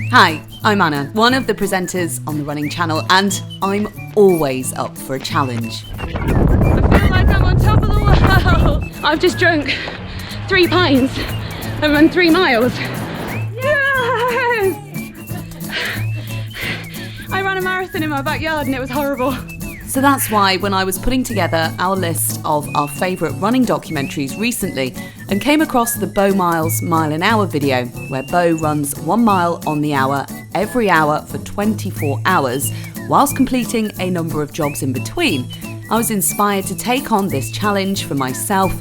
Hi, I'm Anna, one of the presenters on the running channel, and I'm always up for a challenge. I feel like I'm on top of the world. I've just drunk 3 pints and run 3 miles. Yes! I ran a marathon in my backyard and it was horrible. So that's why when I was putting together our list of our favourite running documentaries recently and came across the Bo Miles Mile an Hour video, where Bo runs 1 mile on the hour every hour for 24 hours whilst completing a number of jobs in between, I was inspired to take on this challenge for myself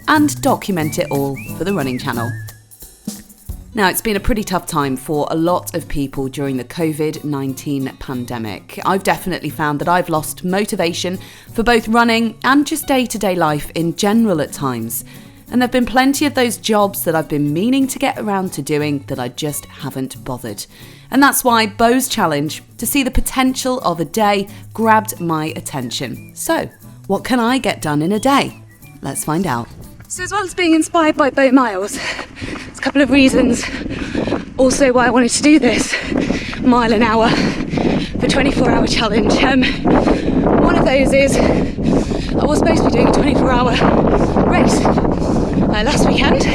and document it all for the running channel. Now, it's been a pretty tough time for a lot of people during the COVID-19 pandemic. I've definitely found that I've lost motivation for both running and just day-to-day life in general at times. And there have been plenty of those jobs that I've been meaning to get around to doing that I just haven't bothered. And that's why Bo's challenge to see the potential of a day grabbed my attention. So, what can I get done in a day? Let's find out. So as well as being inspired by Bo Miles, there's a couple of reasons also why I wanted to do this mile an hour for 24-hour challenge. One of those is I was supposed to be doing a 24-hour race last weekend,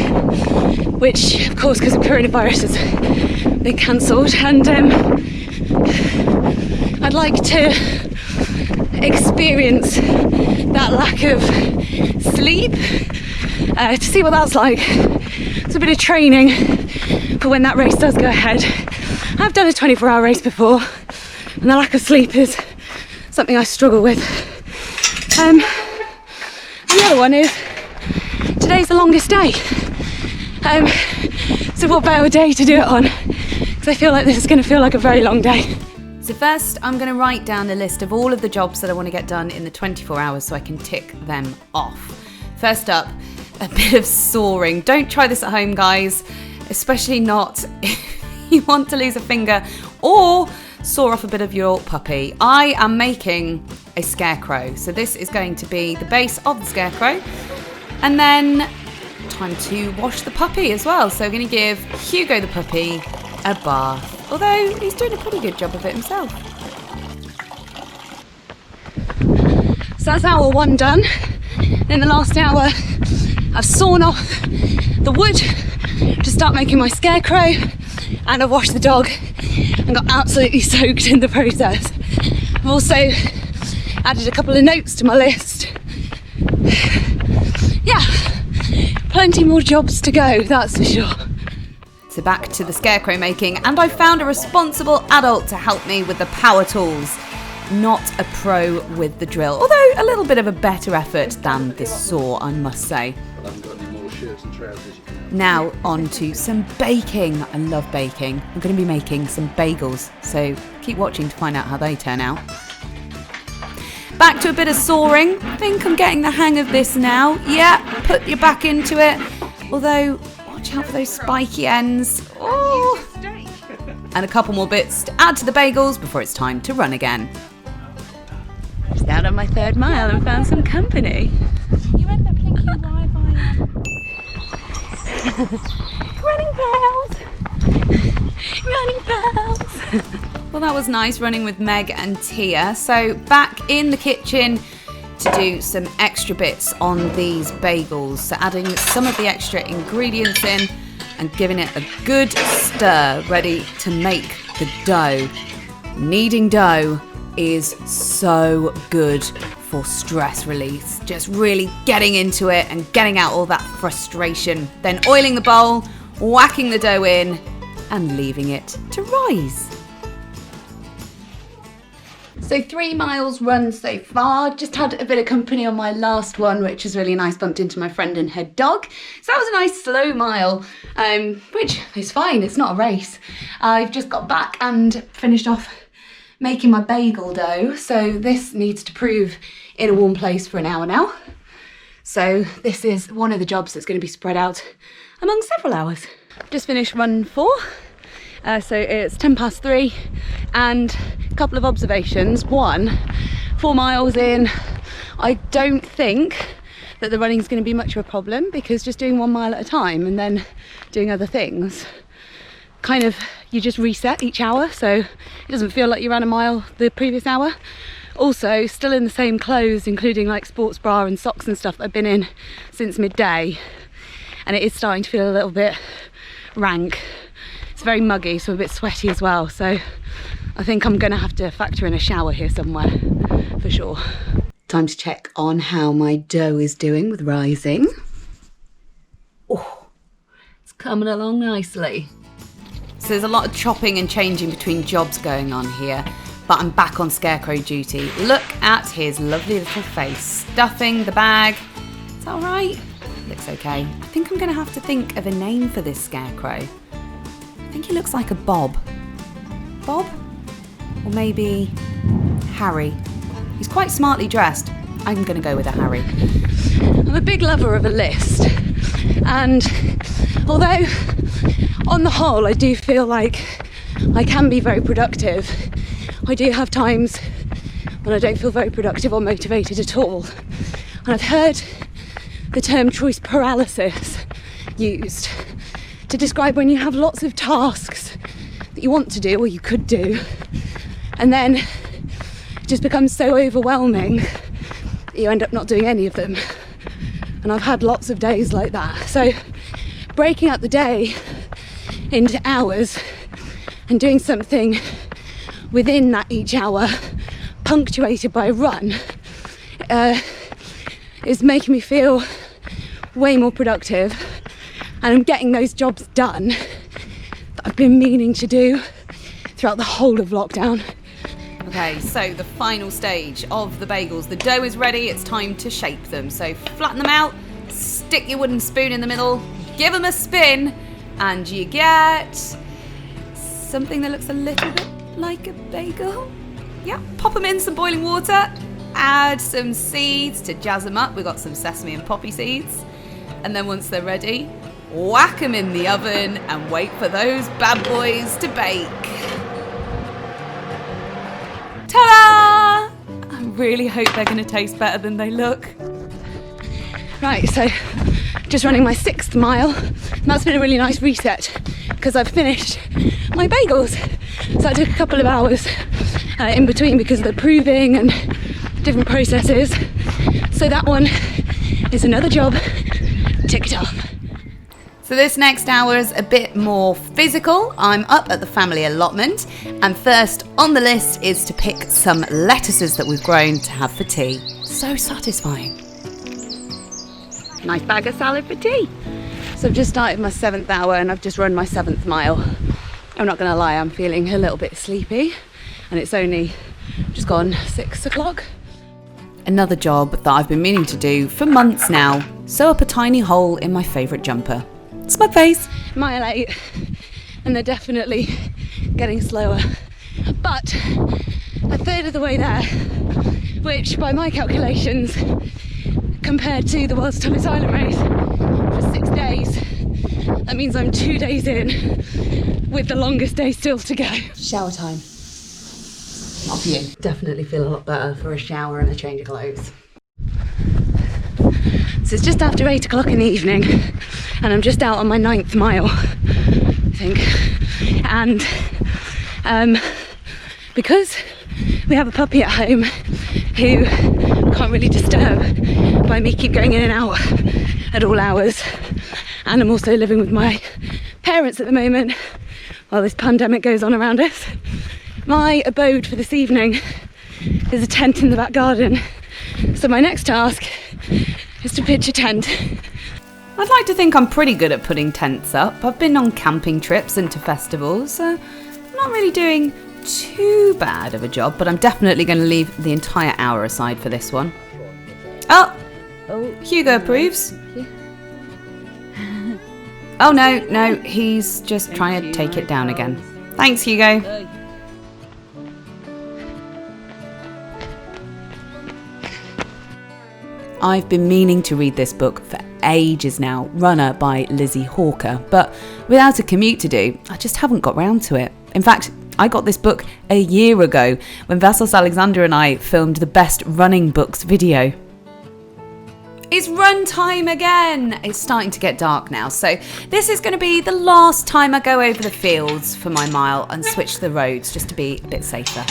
which of course because of coronavirus has been cancelled, and I'd like to experience that lack of sleep to see what that's like. It's a bit of training for when that race does go ahead. I've done a 24-hour race before and the lack of sleep is something I struggle with. The other one is today's the longest day. So what better day to do it on? Because I feel like this is going to feel like a very long day. So first, I'm going to write down a list of all of the jobs that I want to get done in the 24 hours so I can tick them off. First up, a bit of soaring. Don't try this at home, guys, especially not if you want to lose a finger or soar off a bit of your puppy. I am making a scarecrow, so this is going to be the base of the scarecrow, and then time to wash the puppy as well. So I'm going to give Hugo the puppy a bath, although he's doing a pretty good job of it himself. So that's hour 1 done. In the last hour, I've sawn off the wood to start making my scarecrow, and I've washed the dog and got absolutely soaked in the process. I've also added a couple of notes to my list. Yeah, plenty more jobs to go, that's for sure. So back to the scarecrow making, and I found a responsible adult to help me with the power tools. Not a pro with the drill, although a little bit of a better effort than the saw, I must say. Now on to some baking. I love baking. I'm going to be making some bagels, so keep watching to find out how they turn out. Back to a bit of soaring. I think I'm getting the hang of this now. Yeah, put your back into it. Although, watch out for those spiky ends. Oh. And a couple more bits to add to the bagels before it's time to run again. Just out on my 3rd mile and found some company. You end up thinking why running bells. Well, that was nice running with Meg and Tia. So back in the kitchen to do some extra bits on these bagels. So adding some of the extra ingredients in and giving it a good stir, ready to make the dough. Kneading dough is so good for stress release. Just really getting into it and getting out all that frustration. Then oiling the bowl, whacking the dough in and leaving it to rise. So 3 miles run so far. Just had a bit of company on my last one, which was really nice. Bumped into my friend and her dog. So that was a nice slow mile, which is fine. It's not a race. I've just got back and finished off making my bagel dough. So this needs to prove in a warm place for an hour now. So this is one of the jobs that's going to be spread out among several hours. Just finished run 4. So it's 3:10 and a couple of observations. 1, 4 miles in, I don't think that the running is going to be much of a problem because just doing 1 mile at a time and then doing other things kind of, you just reset each hour, so it doesn't feel like you ran a mile the previous hour. Also, still in the same clothes, including like sports bra and socks and stuff I've been in since midday, and it is starting to feel a little bit rank. It's very muggy, so I'm a bit sweaty as well, so I think I'm gonna have to factor in a shower here somewhere for sure. Time to check on how my dough is doing with rising. Oh, it's coming along nicely. So there's a lot of chopping and changing between jobs going on here, but I'm back on scarecrow duty. Look at his lovely little face, stuffing the bag. Is that all right? Looks okay. I think I'm gonna have to think of a name for this scarecrow. I think he looks like a Bob. Bob? Or maybe Harry. He's quite smartly dressed. I'm gonna go with a Harry. I'm a big lover of a list, and although on the whole I do feel like I can be very productive, I do have times when I don't feel very productive or motivated at all. And I've heard the term choice paralysis used to describe when you have lots of tasks that you want to do or you could do, and then it just becomes so overwhelming that you end up not doing any of them. And I've had lots of days like that. So breaking up the day into hours and doing something within that each hour, punctuated by a run, is making me feel way more productive, and I'm getting those jobs done that I've been meaning to do throughout the whole of lockdown. Okay, so the final stage of the bagels. The dough is ready, it's time to shape them. So flatten them out, stick your wooden spoon in the middle, give them a spin, and you get something that looks a little bit like a bagel. Yeah, pop them in some boiling water, add some seeds to jazz them up. We've got some sesame and poppy seeds. And then once they're ready, whack them in the oven and wait for those bad boys to bake. Ta-da! I really hope they're going to taste better than they look. Right, so just running my 6th mile, and that's been a really nice reset because I've finished my bagels. So I took a couple of hours in between because of the proving and different processes. So that one is another job ticked off. So this next hour is a bit more physical. I'm up at the family allotment, and first on the list is to pick some lettuces that we've grown to have for tea. So satisfying. Nice bag of salad for tea. So I've just started my 7th hour and I've just run my 7th mile. I'm not going to lie, I'm feeling a little bit sleepy, and it's only just gone 6 o'clock. Another job that I've been meaning to do for months now. Sew up a tiny hole in my favourite jumper. Smug face. Mile 8, and they're definitely getting slower. But a third of the way there, which by my calculations, compared to the World's Toughest Island race for 6 days, that means I'm 2 days in with the longest day still to go. Shower time. Off you. Definitely feel a lot better for a shower and a change of clothes. So it's just after 8 o'clock in the evening, and I'm just out on my 9th mile, I think. And because we have a puppy at home who can't really disturb by me keep going in and out at all hours, and I'm also living with my parents at the moment while this pandemic goes on around us, my abode for this evening is a tent in the back garden. So my next task is to pitch a tent. I'd like to think I'm pretty good at putting tents up. I've been on camping trips and to festivals, so I'm not really doing too bad of a job, but I'm definitely going to leave the entire hour aside for this one. Oh, Hugo approves. Oh no, he's just trying to take it down again. Thanks, Hugo. I've been meaning to read this book for ages now, Runner by Lizzie Hawker, but without a commute to do, I just haven't got round to it. In fact, I got this book a year ago when Vassos Alexander and I filmed the Best Running Books video. It's run time again. It's starting to get dark now, so this is going to be the last time I go over the fields for my mile and switch the roads just to be a bit safer.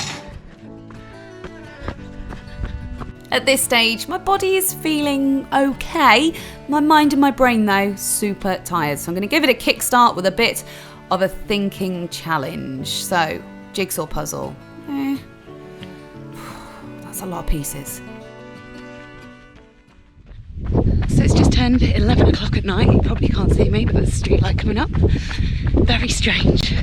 At this stage, my body is feeling okay. My mind and my brain, though, super tired. So I'm going to give it a kickstart with a bit of a thinking challenge. So, jigsaw puzzle. That's a lot of pieces. So it's just turned 11 o'clock at night. You probably can't see me, but there's a street light coming up. Very strange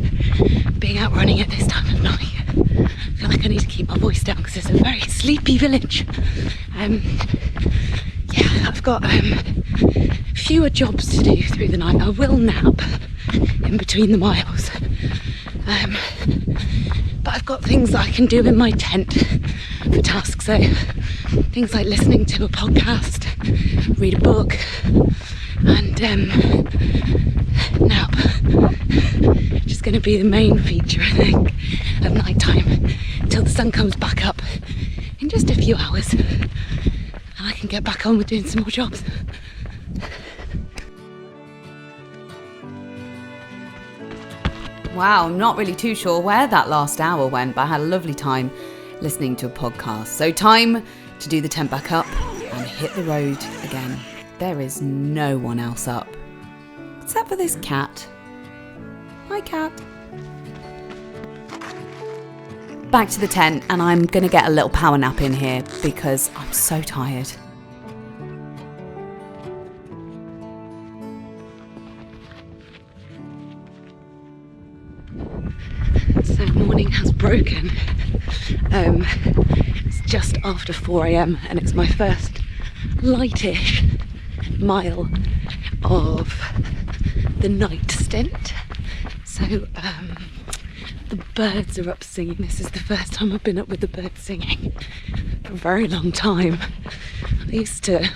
being out running at this time of night. I feel like I need to keep my voice down because it's a very sleepy village. I've got fewer jobs to do through the night. I will nap in between the miles. But I've got things that I can do in my tent for tasks. So things like listening to a podcast, read a book, and nap. Which is going to be the main feature, I think, of night time until the sun comes back up in just a few hours and I can get back on with doing some more jobs. Wow, I'm not really too sure where that last hour went, but I had a lovely time listening to a podcast. So time to do the tent back up and hit the road again. There is no one else up, except for this cat. Hi, cat. Back to the tent, and I'm going to get a little power nap in here because I'm so tired. So morning has broken. It's just after 4 a.m. and it's my first lightish mile of the night stint. So the birds are up singing. This is the first time I've been up with the birds singing for a very long time. I used to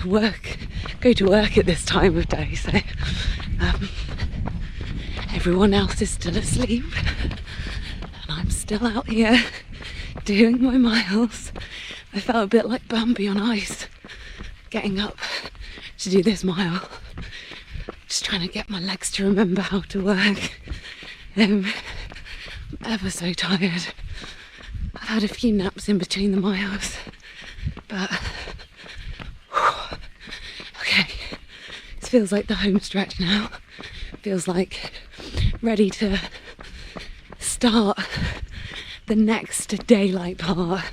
go to work at this time of day, so everyone else is still asleep and I'm still out here doing my miles. I felt a bit like Bambi on ice getting up to do this mile, just trying to get my legs to remember how to work. I'm ever so tired. I've had a few naps in between the miles, but okay, this feels like the home stretch now. Feels like ready to start the next daylight part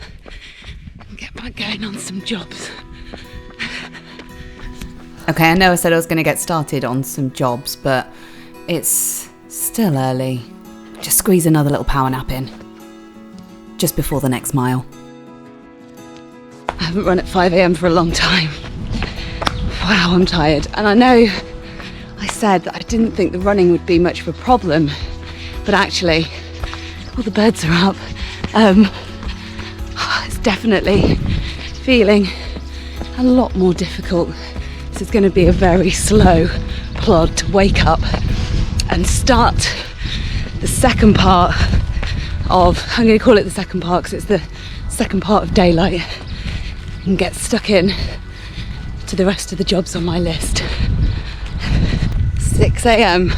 and get back going on some jobs. Okay, I know I said I was going to get started on some jobs, but it's still early. Just squeeze another little power nap in, just before the next mile. I haven't run at 5 a.m. for a long time. Wow, I'm tired. And I know I said that I didn't think the running would be much of a problem, but actually, all the birds are up. It's definitely feeling a lot more difficult. This is going to be a very slow plod to wake up and start the second part of, I'm going to call it the second part because it's the second part of daylight, and get stuck in to the rest of the jobs on my list. 6 a.m.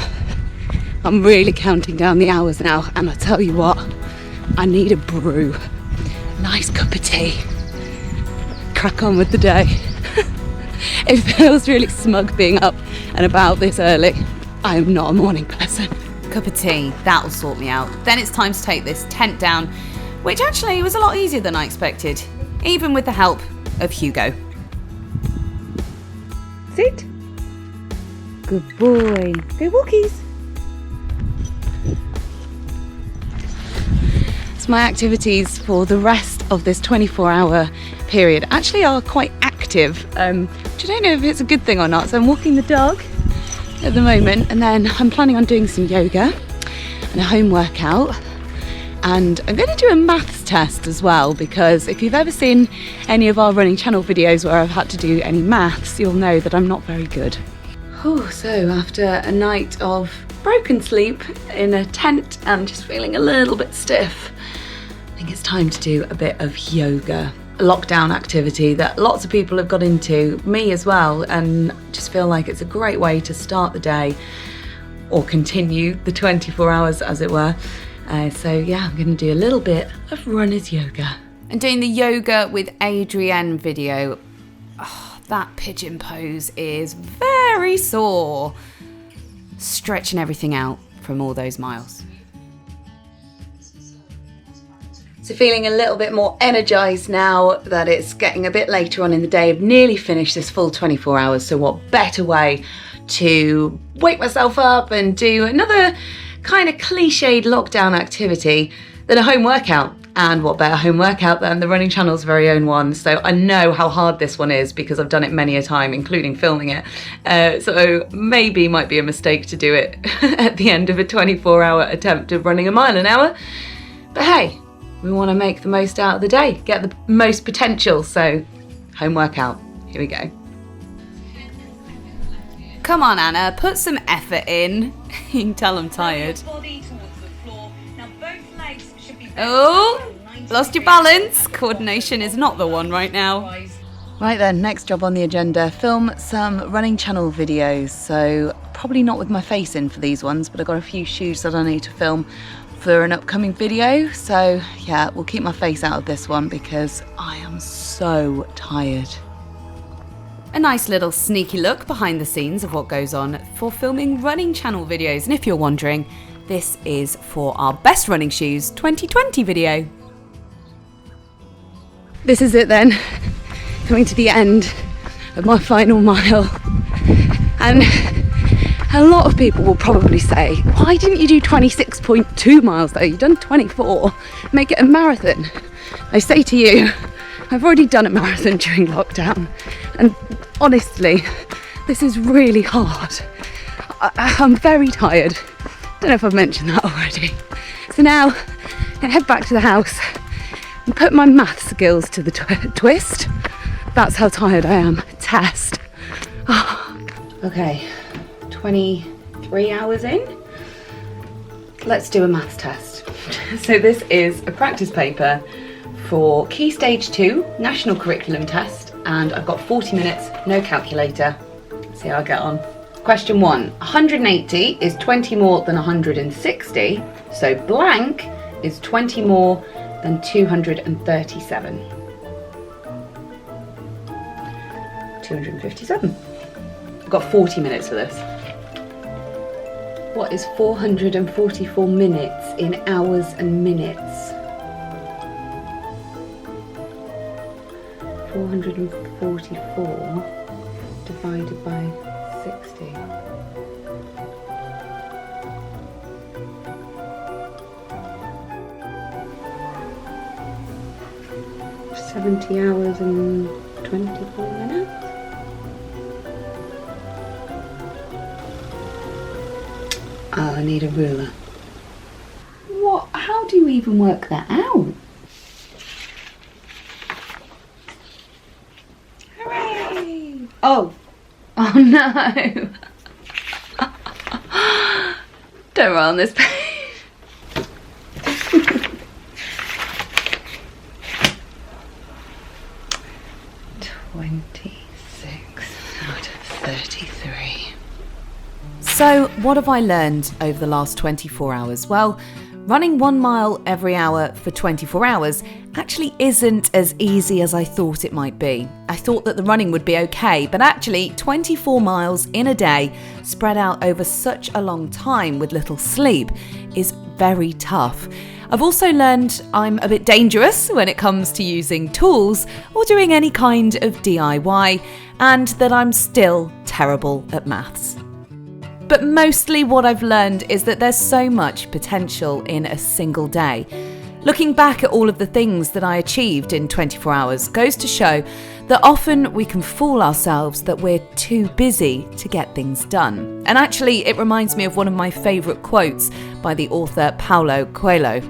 I'm really counting down the hours now, and I tell you what, I need a brew. Nice cup of tea. Crack on with the day. It feels really smug being up and about this early. I am not a morning person. Cup of tea, that'll sort me out. Then it's time to take this tent down, which actually was a lot easier than I expected, even with the help of Hugo. Sit. Good boy. Go walkies. So my activities for the rest of this 24-hour period actually are quite active, which I don't know if it's a good thing or not. So I'm walking the dog at the moment, and then I'm planning on doing some yoga and a home workout, and I'm going to do a maths test as well, because if you've ever seen any of our running channel videos where I've had to do any maths, you'll know that I'm not very good. So after a night of broken sleep in a tent and just feeling a little bit stiff, I think it's time to do a bit of yoga. lockdown activity that lots of people have got into, me as well, and just feel like it's a great way to start the day or continue the 24 hours, as it were. So yeah, I'm going to do a little bit of runner's yoga. And doing the yoga with Adrienne video, that pigeon pose is very sore. Stretching everything out from all those miles. So feeling a little bit more energised now that it's getting a bit later on in the day. I've nearly finished this full 24 hours, so what better way to wake myself up and do another kind of cliched lockdown activity than a home workout. And what better home workout than the Running Channel's very own one. So I know how hard this one is because I've done it many a time, including filming it. So maybe might be a mistake to do it at the end of a 24-hour attempt of running a mile an hour. But hey, we want to make the most out of the day, get the most potential. So home workout, here we go. Come on, Anna, put some effort in. You can tell I'm tired. Oh, lost your balance. Coordination is not the one right now. Right then, next job on the agenda, film some Running Channel videos. So probably not with my face in for these ones, but I've got a few shoots that I need to film for an upcoming video. So yeah, we'll keep my face out of this one because I am so tired. A nice little sneaky look behind the scenes of what goes on for filming Running Channel videos. And if you're wondering, this is for our Best Running Shoes 2020 video. This is it then, coming to the end of my final mile. And a lot of people will probably say, why didn't you do 26.2 miles though? You've done 24, make it a marathon. I say to you, I've already done a marathon during lockdown. And honestly, this is really hard. I'm very tired. Don't know if I've mentioned that already. So now I head back to the house and put my math skills to the twist. That's how tired I am. Test. Oh. Okay, 23 hours in. Let's do a maths test. So this is a practice paper for Key Stage 2 National Curriculum Test, and I've got 40 minutes, no calculator. See how I get on. Question 1. 180 is 20 more than 160, so blank is 20 more than 237. 257. I've got 40 minutes for this. What is 444 minutes in hours and minutes? 444 divided by 60. 70 hours and 24 minutes. Oh, I need a ruler. What? How do you even work that out? Hooray! Oh no! Don't write on this page. 26 out of 33. So, what have I learned over the last 24 hours? Well, running 1 mile every hour for 24 hours actually isn't as easy as I thought it might be. I thought that the running would be okay, but actually 24 miles in a day, spread out over such a long time with little sleep, is very tough. I've also learned I'm a bit dangerous when it comes to using tools or doing any kind of DIY, and that I'm still terrible at maths. But mostly what I've learned is that there's so much potential in a single day. Looking back at all of the things that I achieved in 24 hours goes to show that often we can fool ourselves that we're too busy to get things done. And actually, it reminds me of one of my favourite quotes by the author Paulo Coelho.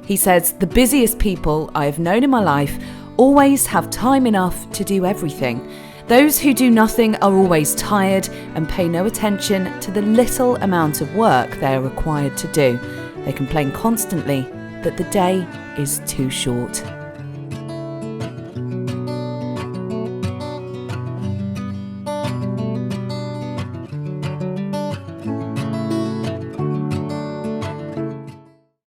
He says, "The busiest people I have known in my life always have time enough to do everything. Those who do nothing are always tired and pay no attention to the little amount of work they are required to do. They complain constantly that the day is too short."